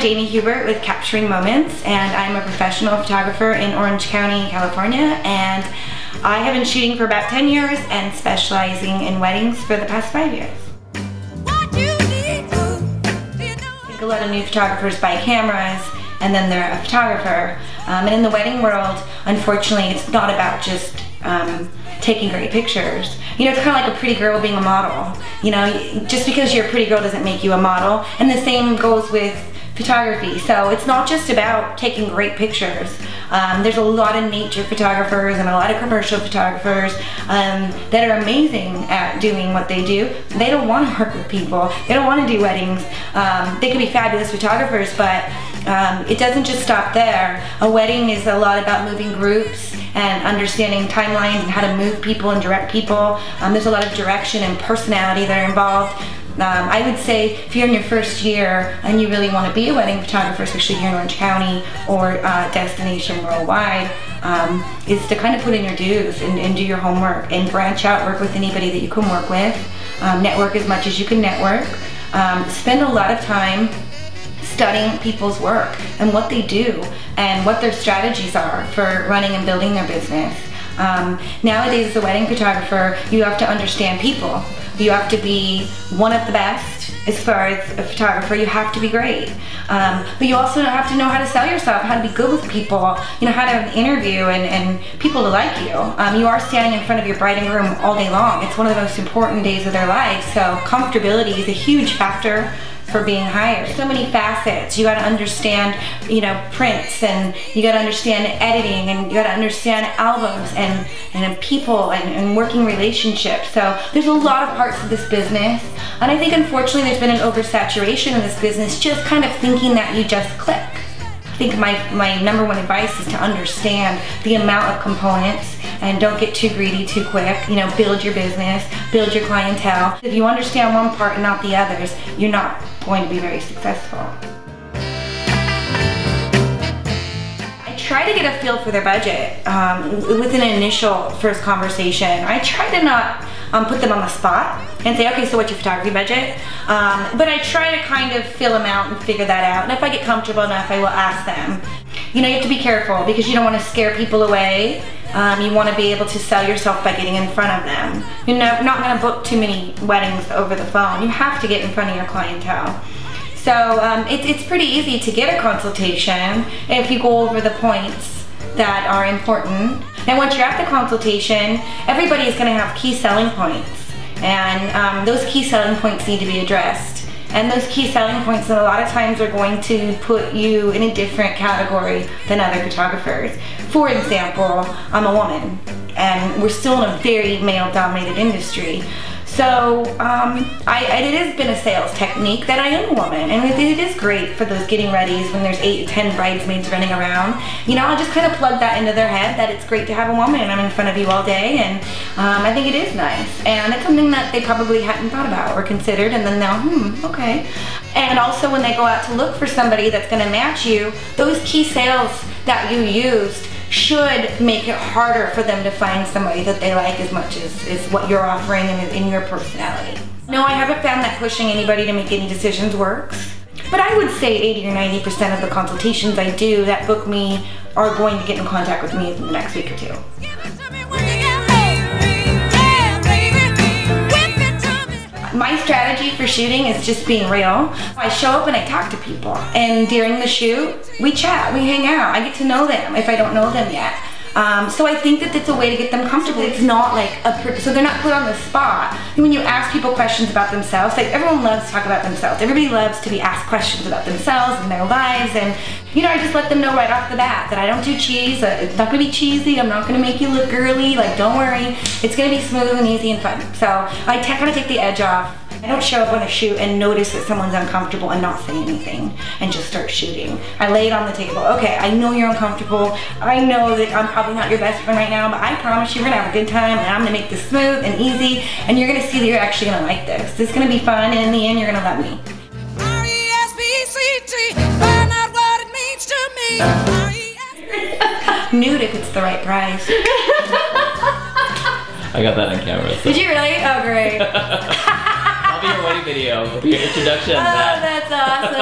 Jaimee Hubert with Capturing Moments, and I'm a professional photographer in Orange County, California, and I have been shooting for about 10 years and specializing in weddings for the past 5 years. I think a lot of new photographers buy cameras and then they're a photographer. And in the wedding world, unfortunately, it's not about just taking great pictures. You know, it's kind of like a pretty girl being a model. You know, just because you're a pretty girl doesn't make you a model. And the same goes with photography. So it's not just about taking great pictures. There's a lot of nature photographers and a lot of commercial photographers that are amazing at doing what they do. They don't want to work with people. They don't want to do weddings. They can be fabulous photographers, but it doesn't just stop there. A wedding is a lot about moving groups and understanding timelines and how to move people and direct people. There's a lot of direction and personality that are involved. I would say if you're in your first year and you really want to be a wedding photographer, especially here in Orange County or destination worldwide, is to kind of put in your dues and do your homework and branch out, work with anybody that you can work with, network as much as you can network, spend a lot of time studying people's work and what they do and what their strategies are for running and building their business. Nowadays, as a wedding photographer, you have to understand people. You have to be one of the best as far as a photographer. You have to be great. But you also have to know how to sell yourself, how to be good with people, you know, how to have an interview and people to like you. You are standing in front of your bride and groom all day long. It's one of the most important days of their life, so comfortability is a huge factor for being hired. So many facets. You got to understand, you know, prints, and you got to understand editing, and you got to understand albums and people and working relationships. So there's a lot of parts of this business, and I think unfortunately there's been an oversaturation of this business, just kind of thinking that you just click. I think my number one advice is to understand the amount of components and don't get too greedy too quick. You know, build your business, build your clientele. If you understand one part and not the others, you're not going to be very successful. I try to get a feel for their budget with an initial first conversation. I try to not put them on the spot and say, okay, so what's your photography budget? But I try to kind of fill them out and figure that out. And if I get comfortable enough, I will ask them. You know, you have to be careful because you don't want to scare people away. You want to be able to sell yourself by getting in front of them. You're not going to book too many weddings over the phone. You have to get in front of your clientele. So it's pretty easy to get a consultation if you go over the points that are important. And once you're at the consultation, everybody is going to have key selling points. And those key selling points need to be addressed. And those key selling points a lot of times are going to put you in a different category than other photographers. For example, I'm a woman, and we're still in a very male-dominated industry. So it has been a sales technique that I am a woman, and it is great for those getting readies when there's 8 to 10 bridesmaids running around. You know, I'll just kind of plug that into their head that it's great to have a woman and I'm in front of you all day, and I think it is nice. And it's something that they probably hadn't thought about or considered, and then they'll, okay. And also when they go out to look for somebody that's gonna match you, those key sales that you used should make it harder for them to find somebody that they like as much as what you're offering in your personality. No, I haven't found that pushing anybody to make any decisions works. But I would say 80 or 90% of the consultations I do that book me are going to get in contact with me in the next week or two. My strategy for shooting is just being real. I show up and I talk to people, and during the shoot, we chat, we hang out, I get to know them if I don't know them yet. So I think that it's a way to get them comfortable. It's not like so they're not put on the spot. When you ask people questions about themselves, like everyone loves to talk about themselves. Everybody loves to be asked questions about themselves and their lives, and you know, I just let them know right off the bat that I don't do cheese. It's not gonna be cheesy. I'm not gonna make you look girly. Like, don't worry. It's gonna be smooth and easy and fun. So I kind of take the edge off. I don't show up on a shoot and notice that someone's uncomfortable and not say anything and just start shooting. I lay it on the table. Okay, I know you're uncomfortable. I know that I'm probably not your best friend right now, but I promise you we're gonna have a good time, and I'm gonna make this smooth and easy, and you're gonna see that you're actually gonna like this. This is gonna be fun, and in the end, you're gonna love me. R-E-S-P-C-T, find out what it means to me. Nude if it's the right price. I got that on camera. So. Did you really? Oh, great. Your wedding video, your introduction. Oh, that's awesome.